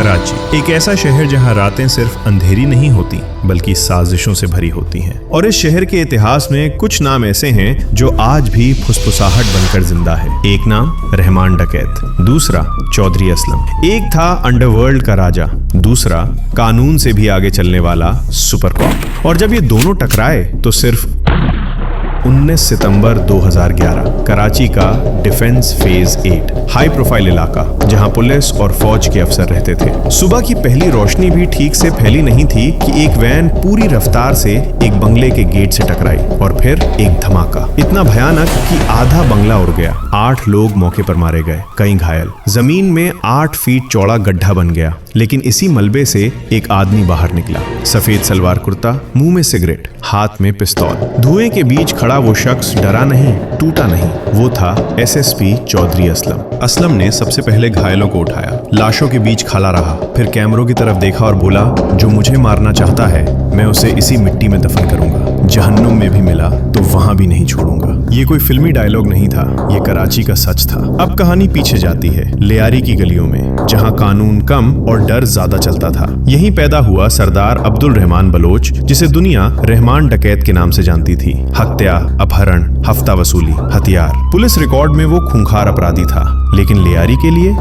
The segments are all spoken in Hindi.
कराची एक ऐसा शहर जहां रातें सिर्फ अंधेरी नहीं होती बल्कि साजिशों से भरी होती हैं। और इस शहर के इतिहास में कुछ नाम ऐसे हैं जो आज भी फुसफुसाहट बनकर जिंदा है। एक नाम रहमान डकैत, दूसरा चौधरी असलम। एक था अंडरवर्ल्ड का राजा, दूसरा कानून से भी आगे चलने वाला सुपर कॉप। और जब ये दोनों टकराए तो सिर्फ 19 सितंबर 2011 कराची का डिफेंस फेज 8 हाई प्रोफाइल इलाका जहां पुलिस और फौज के अफसर रहते थे। सुबह की पहली रोशनी भी ठीक से फैली नहीं थी कि एक वैन पूरी रफ्तार से एक बंगले के गेट से टकराई और फिर एक धमाका इतना भयानक कि आधा बंगला उड़ गया। 8 लोग मौके पर मारे गए, कई घायल। जमीन में 8 फीट चौड़ा गड्ढा बन गया, लेकिन इसी मलबे से एक आदमी बाहर निकला। सफेद सलवार कुर्ता, मुंह में सिगरेट, हाथ में पिस्तौल। धुएं के बीच खड़ा वो शख्स डरा नहीं, टूटा नहीं। वो था एसएसपी चौधरी असलम। असलम ने सबसे पहले घायलों को उठाया, लाशों के बीच खड़ा रहा, फिर कैमरों की तरफ देखा और बोला, जो मुझे मारना चाहता है मैं उसे इसी मिट्टी में दफन करूंगा। जहन्नुम में भी मिला तो वहां भी नहीं छोड़ूंगा। ये कोई फिल्मी डायलॉग नहीं था, ये कराची का सच था। अब कहानी पीछे जाती है लियारी की गलियों में, जहां कानून कम और डर ज्यादा चलता था। यहीं पैदा हुआ सरदार अब्दुल रहमान बलोच, जिसे दुनिया रहमान डकैत के नाम से जानती थी। हत्या, अपहरण, हफ्ता वसूली, हथियार। पुलिस रिकॉर्ड में वो खूंखार अपराधी था, लेकिन लियारी के लिए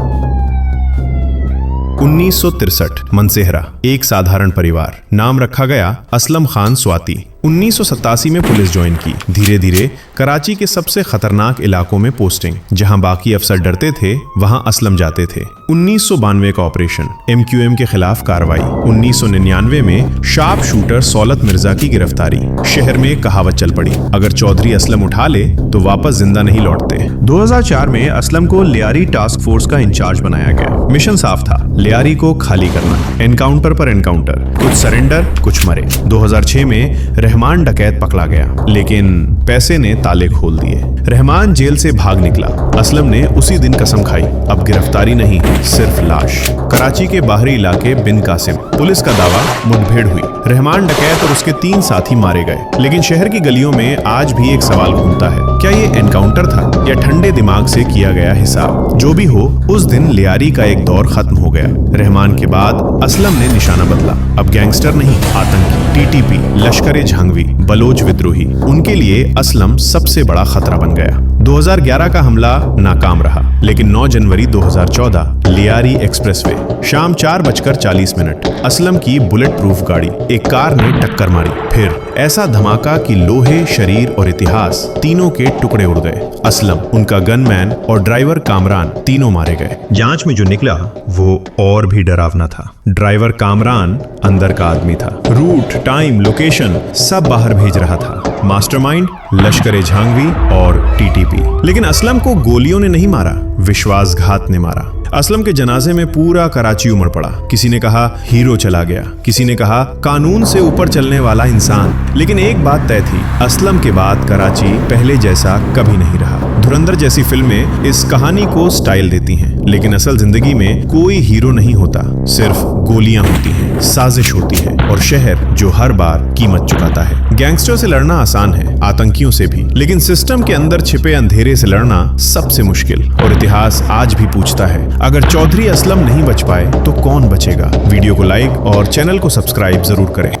1963 मनसेहरा, एक साधारण परिवार। नाम रखा गया असलम खान स्वाति। 1987 में पुलिस ज्वाइन की। धीरे धीरे कराची के सबसे खतरनाक इलाकों में पोस्टिंग। जहां बाकी अफसर डरते थे वहां असलम जाते थे। 1992 का ऑपरेशन, MQM के खिलाफ कार्रवाई। 1999 में शार्प शूटर सौलत मिर्जा की गिरफ्तारी। शहर में एक कहावत चल पड़ी, अगर चौधरी असलम उठा ले तो वापस जिंदा नहीं लौटते। 2004 में असलम को लियारी टास्क फोर्स का इंचार्ज बनाया गया। मिशन साफ था, लियारी को खाली करना। एनकाउंटर पर एनकाउंटर, कुछ सरेंडर, कुछ मरे। 2006 में रहमान डकैत पकड़ा गया, लेकिन पैसे ने ताले खोल दिए। रहमान जेल से भाग निकला। असलम ने उसी दिन कसम खाई, अब गिरफ्तारी नहीं, सिर्फ लाश। कराची के बाहरी इलाके बिन कासिम, पुलिस का दावा मुठभेड़ हुई। रहमान डकैत और उसके 3 साथी मारे गए। लेकिन शहर की गलियों में आज भी एक सवाल घूमता है, क्या ये एनकाउंटर था या ठंडे दिमाग से किया गया हिसाब? जो भी हो, उस दिन लियारी का एक दौर खत्म हो गया। रहमान के बाद असलम ने निशाना बदला। अब गैंगस्टर नहीं, आतंकी, TTP, लश्कर झांगवी, बलोच विद्रोही, उनके लिए असलम सबसे बड़ा खतरा बन गया। 2011 का हमला नाकाम रहा, लेकिन 9 जनवरी 2014 लियारी एक्सप्रेसवे, शाम 4:40 असलम की बुलेट प्रूफ गाड़ी एक कार ने टक्कर मारी। फिर ऐसा धमाका कि लोहे, शरीर और इतिहास तीनों के टुकड़े उड़ गए। असलम, उनका गनमैन और ड्राइवर कामरान तीनों मारे गए। जांच में जो निकला वो और भी डरावना था। ड्राइवर कामरान अंदर का आदमी था। रूट, टाइम, लोकेशन सब बाहर भेज रहा था। मास्टरमाइंड लश्कर झांगवी और TTP। लेकिन असलम को गोलियों ने नहीं मारा, विश्वासघात ने मारा। असलम के जनाजे में पूरा कराची उमड़ पड़ा। किसी ने कहा हीरो चला गया, किसी ने कहा कानून से ऊपर चलने वाला इंसान। लेकिन एक बात तय थी, असलम के बाद कराची पहले जैसा कभी नहीं रहा। धुरंधर जैसी फिल्में इस कहानी को स्टाइल देती हैं, लेकिन असल जिंदगी में कोई हीरो नहीं होता, सिर्फ गोलियां होती हैं, साजिश होती है और शहर जो हर बार कीमत चुकाता है। गैंगस्टर से लड़ना आसान है, आतंकियों से भी, लेकिन सिस्टम के अंदर छिपे अंधेरे से लड़ना सबसे मुश्किल। और इतिहास आज भी पूछता है, अगर चौधरी असलम नहीं बच पाए तो कौन बचेगा? वीडियो को लाइक और चैनल को सब्सक्राइब जरूर करें।